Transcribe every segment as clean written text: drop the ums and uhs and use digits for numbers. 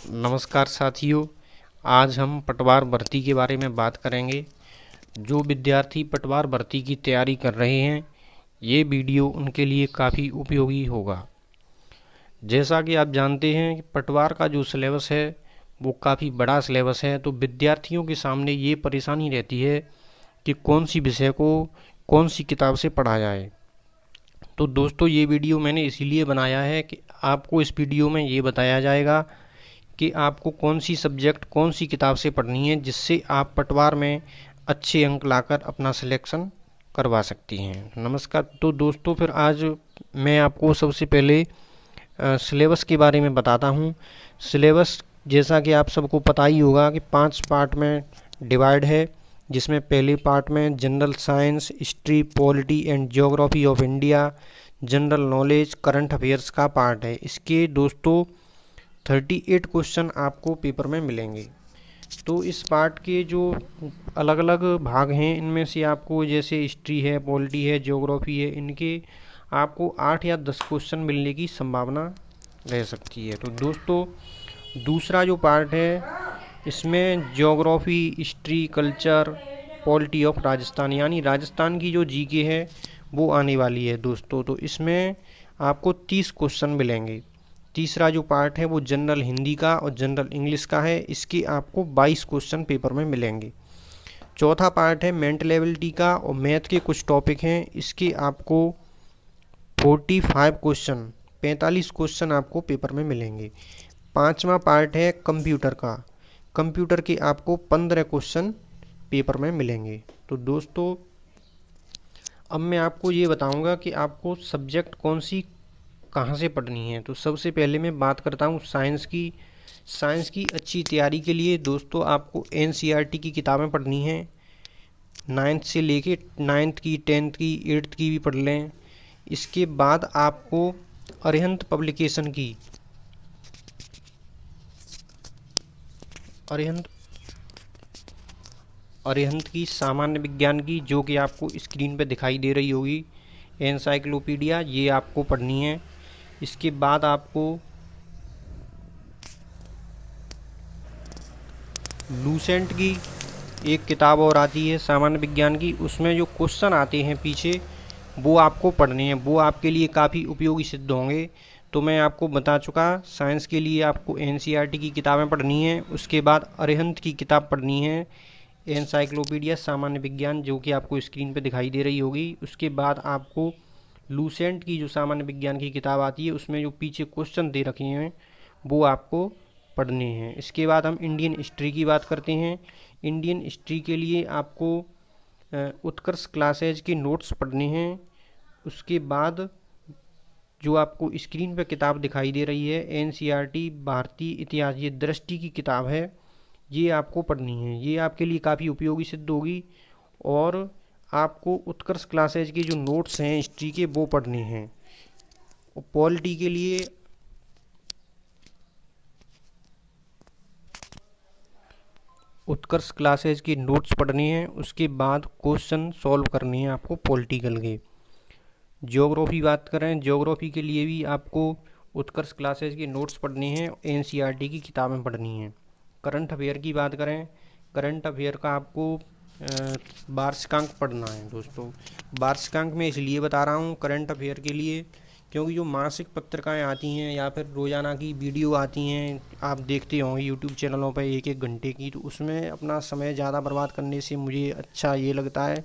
नमस्कार साथियों। आज हम पटवार भर्ती के बारे में बात करेंगे। जो विद्यार्थी पटवार भर्ती की तैयारी कर रहे हैं, ये वीडियो उनके लिए काफ़ी उपयोगी होगा। जैसा कि आप जानते हैं कि पटवार का जो सिलेबस है वो काफ़ी बड़ा सिलेबस है, तो विद्यार्थियों के सामने ये परेशानी रहती है कि कौन सी विषय को कौन सी किताब से पढ़ा जाए। तो दोस्तों, ये वीडियो मैंने इसीलिए बनाया है कि आपको इस वीडियो में ये बताया जाएगा कि आपको कौन सी सब्जेक्ट कौन सी किताब से पढ़नी है, जिससे आप पटवार में अच्छे अंक लाकर अपना सिलेक्शन करवा सकती हैं। नमस्कार। तो दोस्तों, फिर आज मैं आपको सबसे पहले सिलेबस के बारे में बताता हूँ। सिलेबस जैसा कि आप सबको पता ही होगा कि 5 पार्ट में डिवाइड है, जिसमें पहले पार्ट में general science, history, polity and geography of India, general knowledge, current affairs का पार्ट है। इसके दोस्तों 38 क्वेश्चन आपको पेपर में मिलेंगे। तो इस पार्ट के जो अलग अलग भाग हैं, इनमें से आपको जैसे हिस्ट्री है, पॉलिटी है, ज्योग्राफी है, इनके आपको 8 या 10 क्वेश्चन मिलने की संभावना रह सकती है। तो दोस्तों, दूसरा जो पार्ट है, इसमें geography, history, culture, polity of Rajasthan यानी राजस्थान की जो जीके है वो आने वाली है दोस्तों। तो इसमें आपको 30 क्वेश्चन मिलेंगे। तीसरा जो पार्ट है वो जनरल हिंदी का और जनरल इंग्लिश का है। इसके आपको 22 क्वेश्चन पेपर में मिलेंगे। चौथा पार्ट है मेंटल एबिलिटी का और मैथ के कुछ टॉपिक हैं। इसके आपको 45 क्वेश्चन 45 क्वेश्चन आपको पेपर में मिलेंगे। पांचवा पार्ट है कंप्यूटर का। कंप्यूटर के आपको 15 क्वेश्चन पेपर में मिलेंगे। तो दोस्तों, अब मैं आपको ये बताऊंगा कि आपको सब्जेक्ट कौन सी कहाँ से पढ़नी है। तो सबसे पहले मैं बात करता हूँ साइंस की। साइंस की अच्छी तैयारी के लिए दोस्तों आपको एनसीईआरटी की किताबें पढ़नी है। 9th से लेके 9th की, 10th की, 8th की भी पढ़ लें। इसके बाद आपको अरिहंत पब्लिकेशन की अरिहंत अरिहंत की सामान्य विज्ञान की, जो कि आपको स्क्रीन पे दिखाई दे रही होगी, एनसाइक्लोपीडिया, ये आपको पढ़नी है। इसके बाद आपको लूसेंट की एक किताब और आती है सामान्य विज्ञान की। उसमें जो क्वेश्चन आते हैं पीछे, वो आपको पढ़ने हैं। वो आपके लिए काफ़ी उपयोगी सिद्ध होंगे। तो मैं आपको बता चुका, साइंस के लिए आपको एनसीईआरटी की किताबें पढ़नी है। उसके बाद अरिहंत की किताब पढ़नी है, एनसाइक्लोपीडिया सामान्य विज्ञान, जो कि आपको स्क्रीन पर दिखाई दे रही होगी। उसके बाद आपको लूसेंट की जो सामान्य विज्ञान की किताब आती है, उसमें जो पीछे क्वेश्चन दे रखे हैं वो आपको पढ़ने हैं। इसके बाद हम इंडियन हिस्ट्री की बात करते हैं। इंडियन हिस्ट्री के लिए आपको उत्कर्ष क्लासेज के नोट्स पढ़ने हैं। उसके बाद जो आपको स्क्रीन पर किताब दिखाई दे रही है, एनसीईआरटी भारतीय इतिहास, ये दृष्टि की किताब है, ये आपको पढ़नी है। ये आपके लिए काफ़ी उपयोगी सिद्ध होगी। और आपको उत्कर्ष क्लासेज के जो नोट्स हैं हिस्ट्री के, वो पढ़ने हैं। और पॉलिटी के लिए उत्कर्ष क्लासेज के नोट्स पढ़ने हैं। उसके बाद क्वेश्चन सॉल्व करने हैं आपको पॉलिटिकल के। ज्योग्राफी बात करें, ज्योग्राफी के लिए भी आपको उत्कर्ष क्लासेज के नोट्स पढ़ने हैं, एनसीईआरटी की किताबें पढ़नी हैं। करंट अफेयर की बात करें, करंट अफेयर का आपको वार्षिकांक पढ़ना है दोस्तों। वार्षिकांक मैं इसलिए बता रहा हूँ करंट अफेयर के लिए, क्योंकि जो मासिक पत्रिकाएं आती हैं या फिर रोज़ाना की वीडियो आती हैं, आप देखते होंगे यूट्यूब चैनलों पर 1-1 घंटे की, तो उसमें अपना समय ज़्यादा बर्बाद करने से मुझे अच्छा ये लगता है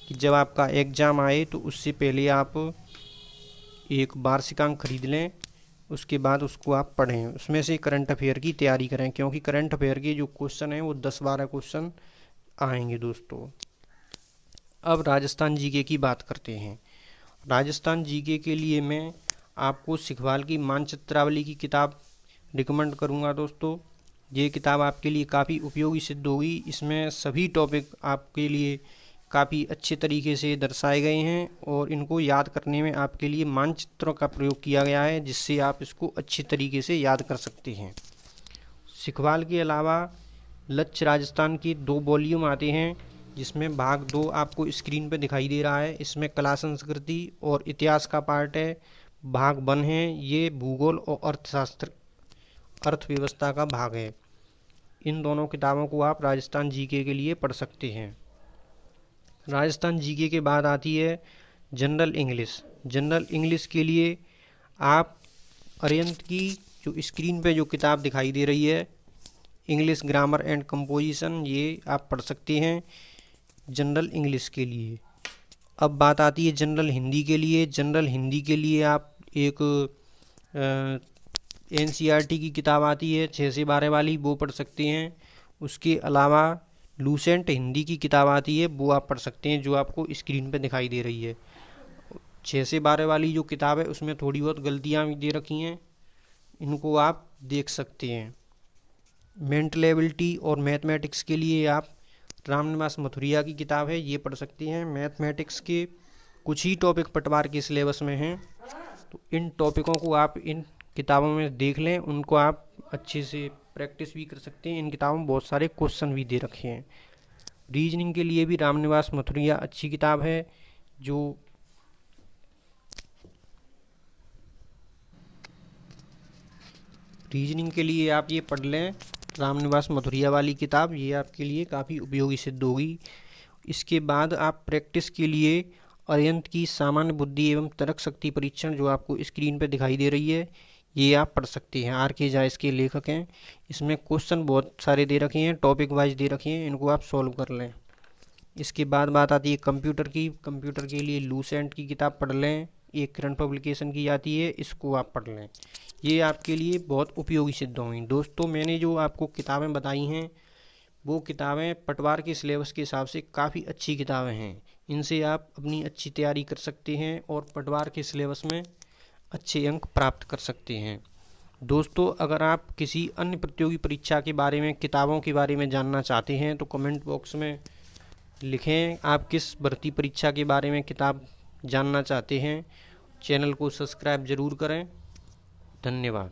कि जब आपका एग्ज़ाम आए तो उससे पहले आप एक वार्षिकांक खरीद लें। उसके बाद उसको आप पढ़ें, उसमें से करंट अफेयर की तैयारी करें, क्योंकि करंट अफेयर के जो क्वेश्चन हैं वो 10-12 क्वेश्चन आएंगे दोस्तों। अब राजस्थान जीके की बात करते हैं। राजस्थान जीके के लिए मैं आपको सिखवाल की मानचित्रावली की किताब रिकमेंड करूंगा दोस्तों। ये किताब आपके लिए काफ़ी उपयोगी सिद्ध होगी। इसमें सभी टॉपिक आपके लिए काफ़ी अच्छे तरीके से दर्शाए गए हैं और इनको याद करने में आपके लिए मानचित्रों का प्रयोग किया गया है, जिससे आप इसको अच्छे तरीके से याद कर सकते हैं। सिखवाल के अलावा लक्ष्य राजस्थान की 2 वॉल्यूम आते हैं, जिसमें भाग 2 आपको स्क्रीन पर दिखाई दे रहा है। इसमें कला संस्कृति और इतिहास का पार्ट है। भाग 1 है ये भूगोल और अर्थशास्त्र अर्थव्यवस्था का भाग है। इन दोनों किताबों को आप राजस्थान जीके के लिए पढ़ सकते हैं। राजस्थान जीके के बाद आती है जनरल इंग्लिश। जनरल इंग्लिश के लिए आप अरिहंत की जो स्क्रीन पे जो किताब दिखाई दे रही है, इंग्लिश ग्रामर एंड कंपोजिशन, ये आप पढ़ सकते हैं जनरल इंग्लिश के लिए। अब बात आती है जनरल हिंदी के लिए। जनरल हिंदी के लिए आप एक एनसीईआरटी की किताब आती है 6 से 12 वाली, वो पढ़ सकते हैं। उसके अलावा लूसेंट हिंदी की किताब आती है, वो आप पढ़ सकते हैं, जो आपको स्क्रीन पे दिखाई दे रही है। 6 से 12 वाली जो किताब है उसमें थोड़ी बहुत गलतियाँ भी दे रखी हैं, इनको आप देख सकते हैं। मेंटल एबिलिटी और मैथमेटिक्स के लिए आप रामनिवास मथुरिया की किताब है, ये पढ़ सकते हैं। मैथमेटिक्स के कुछ ही टॉपिक पटवार के सिलेबस में हैं, तो इन टॉपिकों को आप इन किताबों में देख लें, उनको आप अच्छे से प्रैक्टिस भी कर सकते हैं। इन किताबों में बहुत सारे क्वेश्चन भी दे रखे हैं। रीजनिंग के लिए भी रामनिवास मथुरिया अच्छी किताब है, जो रीजनिंग के लिए आप ये पढ़ लें रामनिवास मथुरिया वाली किताब, ये आपके लिए काफ़ी उपयोगी सिद्ध होगी। इसके बाद आप प्रैक्टिस के लिए अरिहंत की सामान्य बुद्धि एवं तर्क शक्ति परीक्षण, जो आपको स्क्रीन पर दिखाई दे रही है, ये आप पढ़ सकते हैं। आर के झा इसके लेखक हैं। इसमें क्वेश्चन बहुत सारे दे रखे हैं, टॉपिक वाइज दे रखे हैं, इनको आप सॉल्व कर लें। इसके बाद बात आती है कंप्यूटर की। कंप्यूटर के लिए लूसेंट की किताब पढ़ लें, एक किरण पब्लिकेशन की आती है, इसको आप पढ़ लें। ये आपके लिए बहुत उपयोगी सिद्ध होंगी। दोस्तों, मैंने जो आपको किताबें बताई हैं वो किताबें पटवार के सिलेबस के हिसाब से काफ़ी अच्छी किताबें हैं। इनसे आप अपनी अच्छी तैयारी कर सकते हैं और पटवार के सिलेबस में अच्छे अंक प्राप्त कर सकते हैं। दोस्तों, अगर आप किसी अन्य प्रतियोगी परीक्षा के बारे में, किताबों के बारे में जानना चाहते हैं तो कमेंट बॉक्स में लिखें आप किस भर्ती परीक्षा के बारे में किताब जानना चाहते हैं। चैनल को सब्सक्राइब जरूर करें। धन्यवाद।